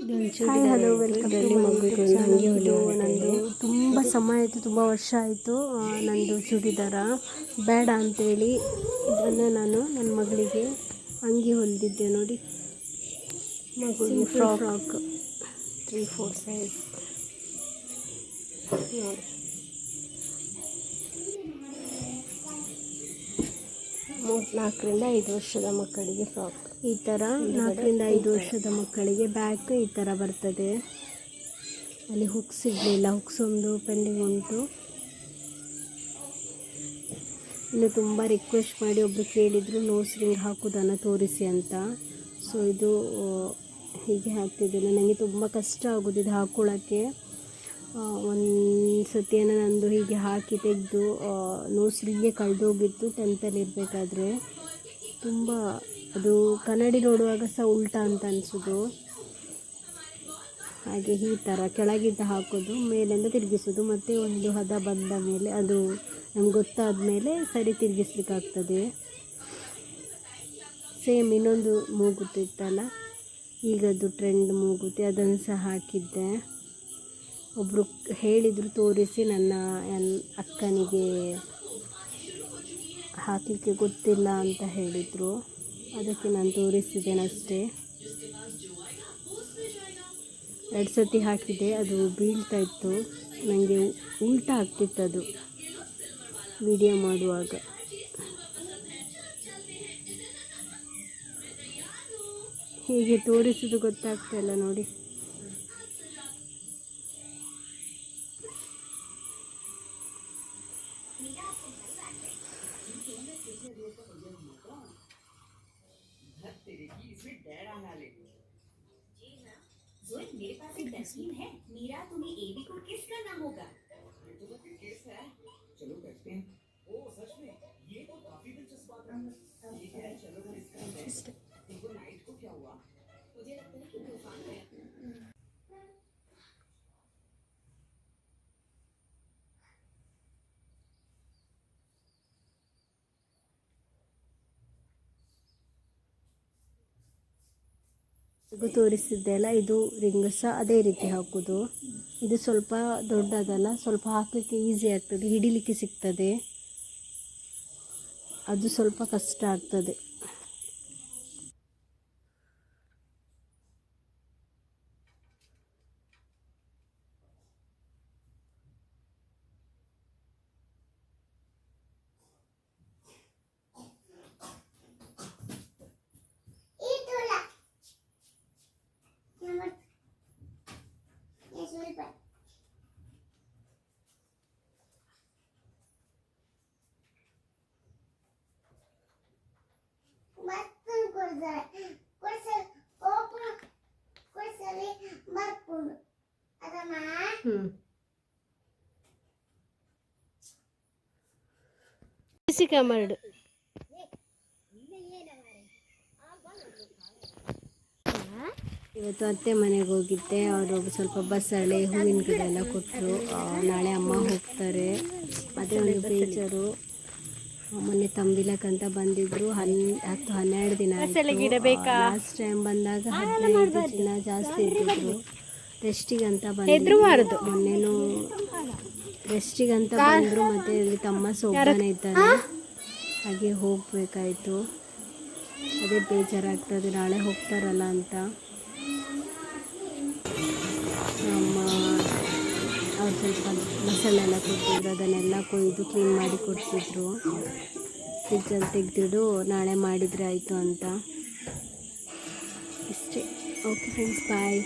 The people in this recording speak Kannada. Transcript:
Hi hello welcome to my YouTube channel. ಇದು ನಂದು ತುಂಬ ಸಮಯ ಆಯಿತು, ತುಂಬ ವರ್ಷ ಆಯಿತು ನಂದು ಚೂಡಿದಾರ ಬೇಡ ಅಂತೇಳಿ ಇದನ್ನು ನಾನು ನನ್ನ ಮಗಳಿಗೆ ಅಂಗಿ ಹೊಲಿದಿದ್ದೆ. ನೋಡಿ, ಮಗುವಿಗೆ ಫ್ರಾಕ್ 3-4 ಸೈಜ್ ನೋಡಿ. 4-5 ವರ್ಷದ ಮಕ್ಕಳಿಗೆ ಫ್ರಾಕ್ ಈ ಥರ, 4-5 ವರ್ಷದ ಮಕ್ಕಳಿಗೆ ಬ್ಯಾಕ್ ಈ ಥರ ಬರ್ತದೆ. ಅಲ್ಲಿ ಹುಕ್ಸ್ ಇರಲಿಲ್ಲ, ಹುಕ್ಸ್ ಒಂದು ಪೆಂಡಿಂಗ್ ಉಂಟು. ಇನ್ನು ತುಂಬ ರಿಕ್ವೆಸ್ಟ್ ಮಾಡಿ ಒಬ್ಬರು ಕೇಳಿದರು ನೋಸ್ ರಿಂಗ್ ಹಾಕೋದನ್ನು ತೋರಿಸಿ ಅಂತ. ಸೊ ಇದು ಹೀಗೆ ಹಾಕ್ತಿದ್ದೇನೆ. ನನಗೆ ತುಂಬ ಕಷ್ಟ ಆಗೋದು ಇದು ಹಾಕ್ಕೊಳ್ಳೋಕ್ಕೆ. ಒಂದು ಸತಿಯನ್ನು ನಂದು ಹೀಗೆ ಹಾಕಿ ತೆಗೆದು ನೋಸ್ ರಿಂಗೇ ಕಳೆದೋಗಿತ್ತು 10th ಇರಬೇಕಾದ್ರೆ. ತುಂಬ ಅದು ಕನ್ನಡಿ ನೋಡುವಾಗ ಸಹ ಉಲ್ಟಾ ಅಂತ ಅನಿಸೋದು. ಹಾಗೆ ಈ ಥರ ಕೆಳಗಿದ್ದ ಹಾಕೋದು, ಮೇಲಿಂದ ತಿರುಗಿಸೋದು, ಮತ್ತು ಒಂದು ಹದ ಬಂದ ಮೇಲೆ ಅದು ನಮ್ಗೆ ಗೊತ್ತಾದ ಮೇಲೆ ಸರಿ ತಿರುಗಿಸ್ಲಿಕ್ಕಾಗ್ತದೆ. ಸೇಮ್ ಇನ್ನೊಂದು ಮೂಗುತಿ ಇತ್ತಲ್ಲ, ಈಗದು ಟ್ರೆಂಡ್ ಮೂಗುತಿ, ಅದನ್ನು ಸಹ ಹಾಕಿದ್ದೆ. ಒಬ್ಬರು ಹೇಳಿದರು ತೋರಿಸಿ, ನನ್ನ ಅಕ್ಕನಿಗೆ ಹಾಕಲಿಕ್ಕೆ ಗೊತ್ತಿಲ್ಲ ಅಂತ ಹೇಳಿದರು, ಅದಕ್ಕೆ ನಾನು ತೋರಿಸಿದ್ದೇನೆ ಅಷ್ಟೇ. 2 ಸತಿ ಹಾಕಿದೆ, ಅದು ಬೀಳ್ತಾ ಇತ್ತು, ನನಗೆ ಉಲ್ಟಾ ಆಗ್ತಿತ್ತು ಅದು ವಿಡಿಯೋ ಮಾಡುವಾಗ. ಹೀಗೆ ತೋರಿಸೋದು ಗೊತ್ತಾಗ್ತಾಯಿಲ್ಲ ನೋಡಿ. मेरे पास एक तस्वीर है। मीरा, तुम्हें एबी को किस करना होगा? तो केस है, चलो करते हैं। ओ सच में, ये तो काफी दिलचस्प बात है। ठीक है, चलो इसका नेक्स्ट। देखो नाइट को क्या हुआ? मुझे लगता है कि तूफान आया। ಇದು ತೋರಿಸಿದ್ದೆ ಅಲ್ಲ, ಇದು ರಿಂಗ್ ಸಹ ಅದೇ ರೀತಿ ಹಾಕೋದು. ಇದು ಸ್ವಲ್ಪ ದೊಡ್ಡದಲ್ಲ, ಸ್ವಲ್ಪ ಹಾಕಲಿಕ್ಕೆ ಈಸಿ ಆಗ್ತದೆ, ಹಿಡಿಲಿಕ್ಕೆ ಸಿಗ್ತದೆ. ಅದು ಸ್ವಲ್ಪ ಕಷ್ಟ ಆಗ್ತದೆ. ಕ್ಯಾಮರ್ಡ್ ಇವತ್ತು ಅತ್ತೆ ಮನೆಗೆ ಹೋಗಿದ್ದೆ. ಅವರು ಸ್ವಲ್ಪ ಬಸಳೆ, ಹೂವಿನ ಗಿಡ ಎಲ್ಲ ಕೊಟ್ಟರು. ನಾಳೆ ಅಮ್ಮ ಹೋಗ್ತಾರೆ, ಅದೇ ಒಂದು ಬೇಜಾರು. ಮೊನ್ನೆ ತಂಬಿಲಕ್ಕಂತ ಬಂದಿದ್ರು, 10-12 ದಿನ ಆಯಿತು. ಲಾಸ್ಟ್ ಟೈಮ್ ಬಂದಾಗ 15 ದಿನ ಜಾಸ್ತಿ ಇದ್ದಿದ್ರು. ರೆಸ್ಟಿಗಂತ ಬಂದಿದ್ರು, ಮೊನ್ನೆನೂ ರೆಸ್ಟಿಗಂತ ಬಂದರು. ಮತ್ತು ಇಲ್ಲಿ ತಮ್ಮ ಸೊಬ್ಬನೇ ಇದ್ದಾನೆ, ಹಾಗೆ ಹೋಗಬೇಕಾಯ್ತು. ಅದೇ ಬೇಜಾರಾಗ್ತದೆ, ನಾಳೆ ಹೋಗ್ತಾರಲ್ಲ ಅಂತ. ನಮ್ಮ ಅವ್ರು ಸ್ವಲ್ಪ ಮಸಾಲೆ ಎಲ್ಲ ಕೊಡ್ತಿದ್ರು, ಅದನ್ನೆಲ್ಲ ಕೊಯ್ದು ಕ್ಲೀನ್ ಮಾಡಿ ಕೊಡ್ತಿದ್ರು. ಫ್ರಿಜ್ಜಲ್ಲಿ ತೆಗೆದಿಡು, ನಾಳೆ ಮಾಡಿದರೆ ಆಯಿತು ಅಂತ. ಇಷ್ಟೇ. ಓಕೆ ಫ್ರೆಂಡ್ಸ್, ಬಾಯ್.